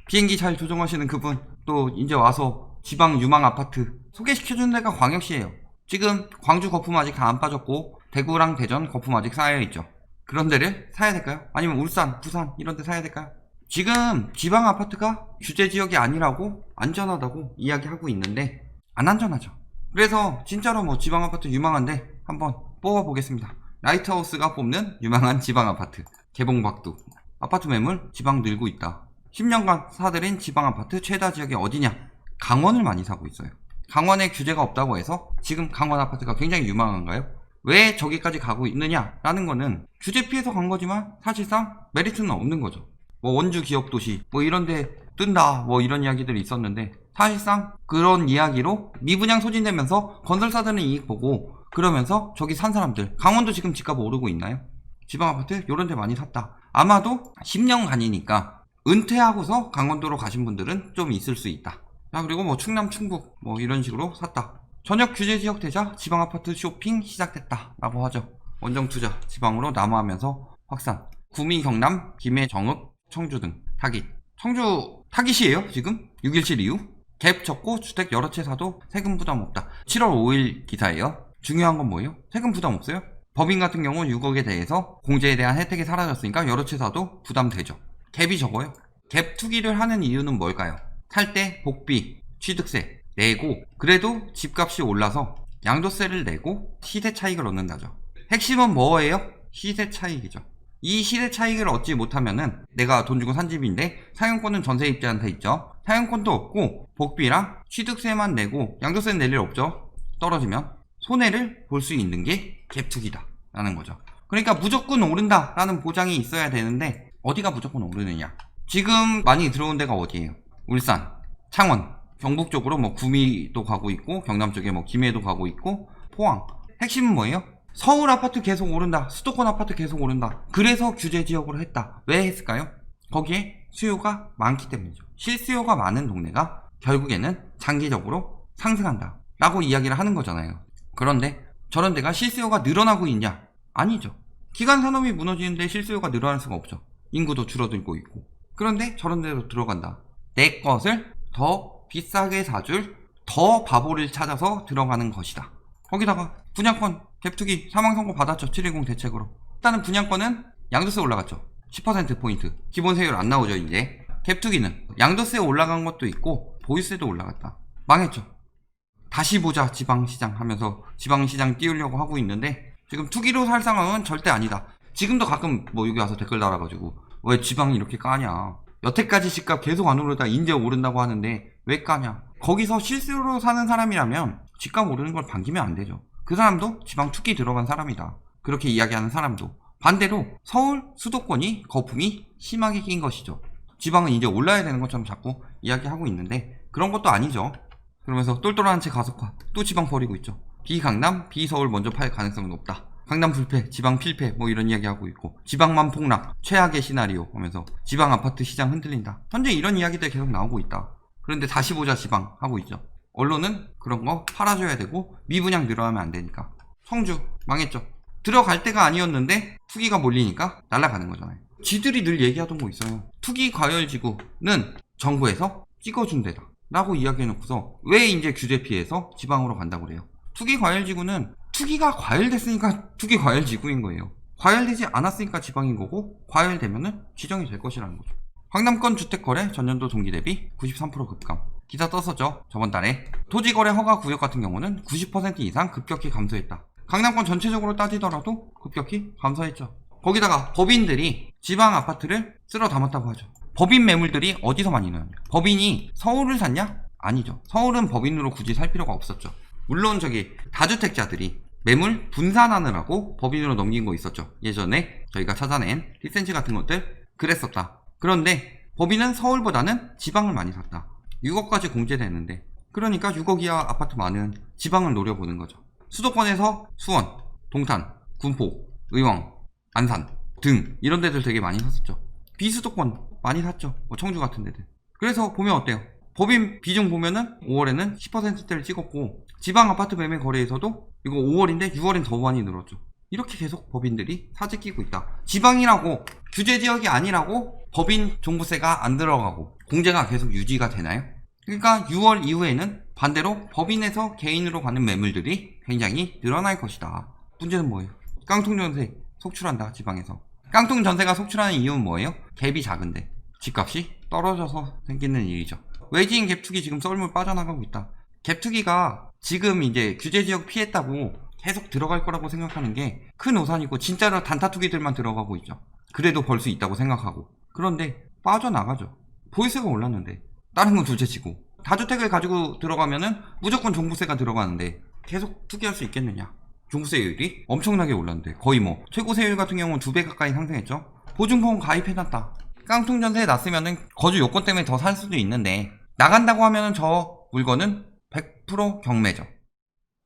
비행기 잘 조종하시는 그분 또 이제 와서 지방 유망 아파트 소개시켜주는 데가 광역시예요. 지금 광주 거품 아직 다 안 빠졌고 대구랑 대전 거품 아직 쌓여있죠. 그런 데를 사야 될까요? 아니면 울산, 부산 이런 데 사야 될까요? 지금 지방 아파트가 규제 지역이 아니라고 안전하다고 이야기하고 있는데 안 안전하죠. 그래서 진짜로 뭐 지방 아파트 유망한데 한번 뽑아보겠습니다. 라이트하우스가 뽑는 유망한 지방 아파트 개봉박두. 아파트 매물 지방 늘고 있다. 10년간 사들인 지방 아파트 최다 지역이 어디냐? 강원을 많이 사고 있어요. 강원에 규제가 없다고 해서 지금 강원 아파트가 굉장히 유망한가요? 왜 저기까지 가고 있느냐라는 거는 규제 피해서 간 거지만 사실상 메리트는 없는 거죠. 뭐 원주 기업도시 뭐 이런데 뜬다 뭐 이런 이야기들이 있었는데 사실상 그런 이야기로 미분양 소진되면서 건설사들은 이익 보고 그러면서 저기 산 사람들 강원도 지금 집값 오르고 있나요? 지방 아파트 요런 데 많이 샀다. 아마도 10년간이니까 은퇴하고서 강원도로 가신 분들은 좀 있을 수 있다. 자, 그리고 뭐 충남 충북 뭐 이런 식으로 샀다. 전역 규제 지역 되자 지방 아파트 쇼핑 시작됐다 라고 하죠. 원정 투자 지방으로 남하하면서 확산. 구미, 경남, 김해, 정읍, 청주 등 타깃. 청주 타깃이에요 지금 6.17 이후. 갭 적고 주택 여러 채 사도 세금 부담 없다. 7월 5일 기사예요. 중요한 건 뭐예요? 세금 부담 없어요? 법인 같은 경우 6억에 대해서 공제에 대한 혜택이 사라졌으니까 여러 채 사도 부담되죠. 갭이 적어요. 갭 투기를 하는 이유는 뭘까요? 살 때 복비, 취득세 내고 그래도 집값이 올라서 양도세를 내고 시세 차익을 얻는다죠. 핵심은 뭐예요? 시세 차익이죠. 이 시세 차익을 얻지 못하면은 내가 돈 주고 산 집인데 사용권은 전세입자한테 있죠. 사용권도 없고 복비랑 취득세만 내고 양도세는 낼 일 없죠. 떨어지면 손해를 볼 수 있는 게 갭투기다 라는 거죠. 그러니까 무조건 오른다 라는 보장이 있어야 되는데 어디가 무조건 오르느냐. 지금 많이 들어온 데가 어디예요? 울산, 창원, 경북 쪽으로 뭐 구미도 가고 있고 경남 쪽에 뭐 김해도 가고 있고 포항. 핵심은 뭐예요? 서울 아파트 계속 오른다. 수도권 아파트 계속 오른다. 그래서 규제 지역으로 했다. 왜 했을까요? 거기에 수요가 많기 때문이죠. 실수요가 많은 동네가 결국에는 장기적으로 상승한다 라고 이야기를 하는 거잖아요. 그런데 저런 데가 실수요가 늘어나고 있냐? 아니죠. 기간 산업이 무너지는데 실수요가 늘어날 수가 없죠. 인구도 줄어들고 있고. 그런데 저런 데로 들어간다. 내 것을 더 비싸게 사줄 더 바보를 찾아서 들어가는 것이다. 거기다가 분양권 갭투기 사망선고 받았죠. 710 대책으로. 일단은 분양권은 양도세 올라갔죠. 10%포인트 기본세율 안 나오죠. 이제 갭투기는 양도세 올라간 것도 있고 보유세도 올라갔다. 망했죠. 다시 보자 지방시장 하면서 지방시장 띄우려고 하고 있는데 지금 투기로 살 상황은 절대 아니다. 지금도 가끔 뭐 여기 와서 댓글 달아가지고 왜 지방이 이렇게 까냐, 여태까지 집값 계속 안 오르다 이제 오른다고 하는데 왜 까냐. 거기서 실수로 사는 사람이라면 집값 오르는 걸 반기면 안 되죠. 그 사람도 지방 투기 들어간 사람이다. 그렇게 이야기하는 사람도. 반대로 서울 수도권이 거품이 심하게 낀 것이죠. 지방은 이제 올라야 되는 것처럼 자꾸 이야기하고 있는데 그런 것도 아니죠. 그러면서 똘똘한 채 가속화 또 지방 버리고 있죠. 비강남 비서울 먼저 팔 가능성은 높다. 강남 불패 지방 필패 뭐 이런 이야기하고 있고 지방만 폭락 최악의 시나리오 하면서 지방 아파트 시장 흔들린다. 현재 이런 이야기들 계속 나오고 있다. 그런데 다시 보자 지방 하고 있죠. 언론은 그런 거 팔아줘야 되고 미분양 늘어나면 안 되니까. 청주 망했죠. 들어갈 때가 아니었는데 투기가 몰리니까 날아가는 거잖아요. 지들이 늘 얘기하던 거 있어요. 투기 과열지구는 정부에서 찍어준 데다 라고 이야기해놓고서 왜 이제 규제 피해서 지방으로 간다고 그래요. 투기 과열지구는 투기가 과열됐으니까 투기 과열지구인 거예요. 과열되지 않았으니까 지방인 거고 과열되면은 지정이 될 것이라는 거죠. 강남권 주택거래 전년도 동기 대비 93% 급감. 기사 떴었죠. 저번 달에. 토지거래 허가 구역 같은 경우는 90% 이상 급격히 감소했다. 강남권 전체적으로 따지더라도 급격히 감소했죠. 거기다가 법인들이 지방 아파트를 쓸어 담았다고 하죠. 법인 매물들이 어디서 많이 나왔냐. 법인이 서울을 샀냐? 아니죠. 서울은 법인으로 굳이 살 필요가 없었죠. 물론 저기 다주택자들이 매물 분산하느라고 법인으로 넘긴 거 있었죠. 예전에 저희가 찾아낸 리센치 같은 것들 그랬었다. 그런데 법인은 서울보다는 지방을 많이 샀다. 6억까지 공제되는데 그러니까 6억 이하 아파트 많은 지방을 노려보는 거죠. 수도권에서 수원, 동탄, 군포, 의왕, 안산 등 이런 데들 되게 많이 샀었죠. 비수도권 많이 샀죠. 뭐 청주 같은 데들. 그래서 보면 어때요? 법인 비중 보면은 5월에는 10%대를 찍었고 지방 아파트 매매 거래에서도 이거 5월인데 6월엔 더 많이 늘었죠. 이렇게 계속 법인들이 사재 끼고 있다. 지방이라고 규제 지역이 아니라고 법인 종부세가 안 들어가고 공제가 계속 유지가 되나요? 그러니까 6월 이후에는 반대로 법인에서 개인으로 가는 매물들이 굉장히 늘어날 것이다. 문제는 뭐예요? 깡통전세 속출한다, 지방에서. 깡통전세가 속출하는 이유는 뭐예요? 갭이 작은데 집값이 떨어져서 생기는 일이죠. 외지인 갭투기 지금 썰물 빠져나가고 있다. 갭투기가 지금 이제 규제지역 피했다고 계속 들어갈 거라고 생각하는 게 큰 오산이고, 진짜로 단타 투기들만 들어가고 있죠. 그래도 벌 수 있다고 생각하고. 그런데 빠져나가죠. 보유세가 올랐는데, 다른 건 둘째치고 다주택을 가지고 들어가면은 무조건 종부세가 들어가는데 계속 투기할 수 있겠느냐. 종부세율이 엄청나게 올랐는데, 거의 뭐 최고 세율 같은 경우는 2배 가까이 상승했죠. 보증보험 가입해놨다. 깡통전세에 놨으면은 거주 요건 때문에 더 살 수도 있는데, 나간다고 하면은 저 물건은 100% 경매죠.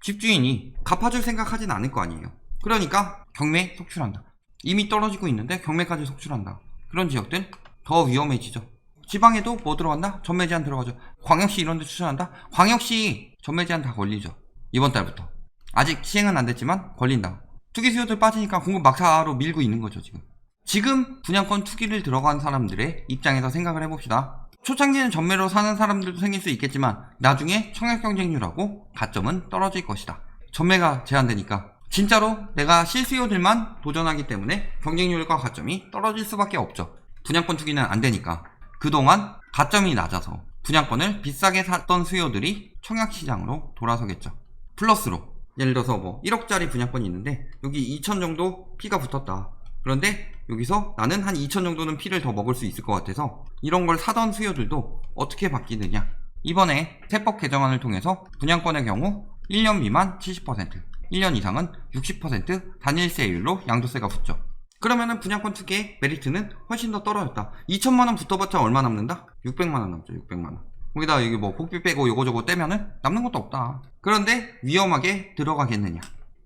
집주인이 갚아줄 생각하진 않을 거 아니에요. 그러니까 경매 속출한다. 이미 떨어지고 있는데 경매까지 속출한다. 그런 지역들 더 위험해지죠. 지방에도 뭐 들어간다? 전매 제한 들어가죠. 광역시 이런 데 추천한다? 광역시 전매 제한 다 걸리죠. 이번 달부터. 아직 시행은 안 됐지만 걸린다. 투기 수요들 빠지니까 공급 막사로 밀고 있는 거죠, 지금. 지금 분양권 투기를 들어간 사람들의 입장에서 생각을 해봅시다. 초창기는 전매로 사는 사람들도 생길 수 있겠지만 나중에 청약 경쟁률하고 가점은 떨어질 것이다. 전매가 제한되니까 진짜로 내가 실수요들만 도전하기 때문에 경쟁률과 가점이 떨어질 수밖에 없죠. 분양권 투기는 안 되니까. 그동안 가점이 낮아서 분양권을 비싸게 샀던 수요들이 청약시장으로 돌아서겠죠. 플러스로 예를 들어서 뭐 1억짜리 분양권이 있는데 여기 2천 정도 피가 붙었다. 그런데 여기서 나는 한 2천 정도는 피를 더 먹을 수 있을 것 같아서 이런 걸 사던 수요들도 어떻게 바뀌느냐. 이번에 세법 개정안을 통해서 분양권의 경우 1년 미만 70%, 1년 이상은 60% 단일세율로 양도세가 붙죠. 그러면은 분양권 투기의 메리트는 훨씬 더 떨어졌다. 2천만원 붙어봤자 얼마 남는다? 600만원 남죠. 600만원. 거기다 여기 뭐 복비 빼고 요거저거 떼면은 남는 것도 없다. 그런데 위험하게 들어가겠느냐.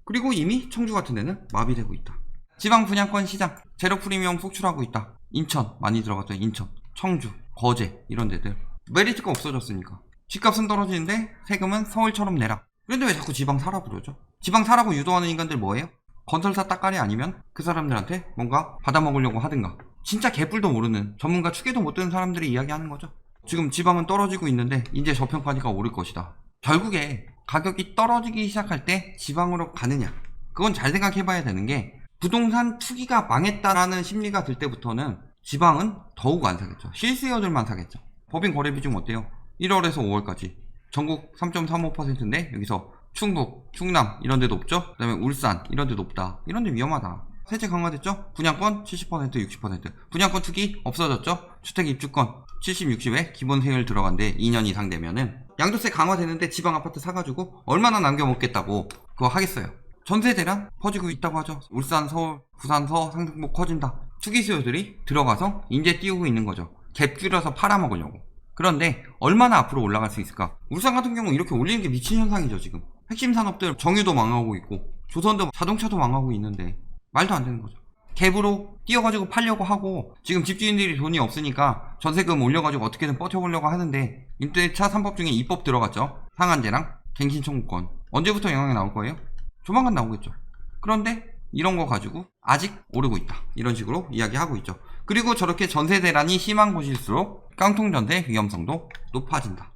그리고 이미 청주 같은 데는 마비되고 있다. 지방 분양권 시장 제로 프리미엄 속출하고 있다. 인천 많이 들어갔죠. 인천, 청주, 거제 이런 데들 메리트가 없어졌으니까 집값은 떨어지는데 세금은 서울처럼 내라. 그런데 왜 자꾸 지방 사라 그러죠? 지방 사라고 유도하는 인간들 뭐예요? 건설사 따까리 아니면 그 사람들한테 뭔가 받아먹으려고 하든가. 진짜 개뿔도 모르는 전문가 축에도 못 드는 사람들이 이야기하는 거죠. 지금 지방은 떨어지고 있는데 이제 저평가니까 오를 것이다. 결국에 가격이 떨어지기 시작할 때 지방으로 가느냐. 그건 잘 생각해봐야 되는 게, 부동산 투기가 망했다라는 심리가 들 때부터는 지방은 더욱 안 사겠죠. 실수요들만 사겠죠. 법인 거래 비중 어때요? 1월에서 5월까지 전국 3.35%인데 여기서 충북, 충남 이런 데 높죠? 그 다음에 울산 이런 데 높다. 이런 데 위험하다. 세제 강화됐죠? 분양권 70%, 60%. 분양권 투기 없어졌죠? 주택 입주권 70, 60에 기본 세율 들어간데 2년 이상 되면은 양도세 강화되는데 지방 아파트 사가지고 얼마나 남겨먹겠다고 그거 하겠어요. 전세 대란 퍼지고 있다고 하죠. 울산, 서울, 부산, 서, 상승폭 커진다. 투기 수요들이 들어가서 인제 띄우고 있는 거죠. 갭 줄여서 팔아먹으려고. 그런데 얼마나 앞으로 올라갈 수 있을까? 울산 같은 경우 이렇게 올리는 게 미친 현상이죠. 지금 핵심 산업들 정유도 망하고 있고 조선도 자동차도 망하고 있는데 말도 안 되는 거죠. 갭으로 띄워가지고 팔려고 하고, 지금 집주인들이 돈이 없으니까 전세금 올려가지고 어떻게든 버텨보려고 하는데, 임대차 3법 중에 2법 들어갔죠. 상한제랑 갱신 청구권. 언제부터 영향이 나올 거예요? 조만간 나오겠죠. 그런데 이런 거 가지고 아직 오르고 있다. 이런 식으로 이야기하고 있죠. 그리고 저렇게 전세 대란이 심한 곳일수록 깡통전세 위험성도 높아진다.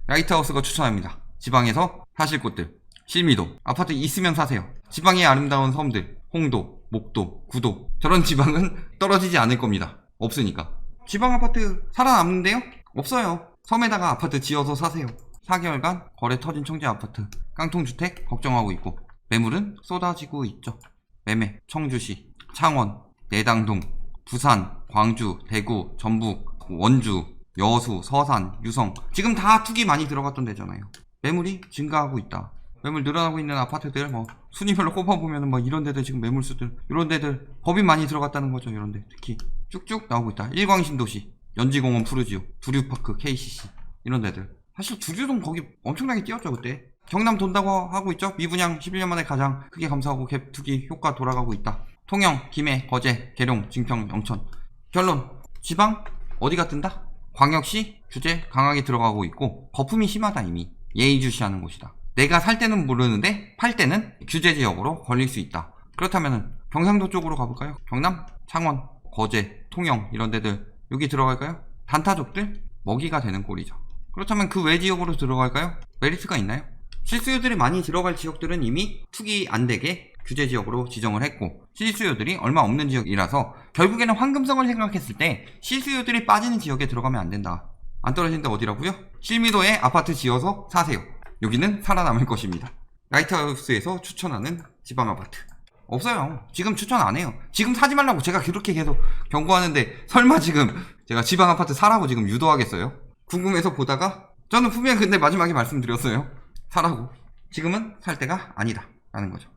라이트하우스가 추천합니다. 지방에서 사실 곳들. 실미도. 아파트 있으면 사세요. 지방의 아름다운 섬들. 홍도, 목도, 구도. 저런 지방은 떨어지지 않을 겁니다. 없으니까. 지방 아파트 살아남는데요? 없어요. 섬에다가 아파트 지어서 사세요. 4개월간 거래 터진 청재 아파트. 깡통주택 걱정하고 있고, 매물은 쏟아지고 있죠. 매매, 청주시, 창원, 내당동, 부산, 광주, 대구, 전북, 원주, 여수, 서산, 유성. 지금 다 투기 많이 들어갔던 데잖아요. 매물이 증가하고 있다. 매물 늘어나고 있는 아파트들 뭐 순위별로 꼽아보면 뭐 이런 데들 지금 매물수들 이런 데들 법인 많이 들어갔다는 거죠. 이런 데 특히 쭉쭉 나오고 있다. 일광신도시, 연지공원 푸르지오, 두류파크, KCC 이런 데들. 사실 두류동 거기 엄청나게 뛰었죠 그때. 경남 돈다고 하고 있죠. 미분양 11년 만에 가장 크게 감소하고 갭 투기 효과 돌아가고 있다. 통영, 김해, 거제, 계룡, 증평, 영천. 결론, 지방 어디가 뜬다? 광역시 규제 강하게 들어가고 있고 거품이 심하다. 이미 예의주시하는 곳이다. 내가 살 때는 모르는데 팔 때는 규제 지역으로 걸릴 수 있다. 그렇다면 경상도 쪽으로 가볼까요? 경남, 창원, 거제, 통영 이런 데들 여기 들어갈까요? 단타족들 먹이가 되는 꼴이죠. 그렇다면 그 외 지역으로 들어갈까요? 메리트가 있나요? 실수요들이 많이 들어갈 지역들은 이미 투기 안 되게 규제 지역으로 지정을 했고, 실수요들이 얼마 없는 지역이라서 결국에는 황금성을 생각했을 때 실수요들이 빠지는 지역에 들어가면 안 된다. 안 떨어진다 어디라고요? 실미도에 아파트 지어서 사세요. 여기는 살아남을 것입니다. 라이트하우스에서 추천하는 지방 아파트 없어요. 지금 추천 안 해요. 지금 사지 말라고 제가 그렇게 계속 경고하는데 설마 지금 제가 지방 아파트 사라고 지금 유도하겠어요? 궁금해서 보다가 저는 분명히 근데 마지막에 말씀드렸어요. 사라고. 지금은 살 때가 아니다 라는 거죠.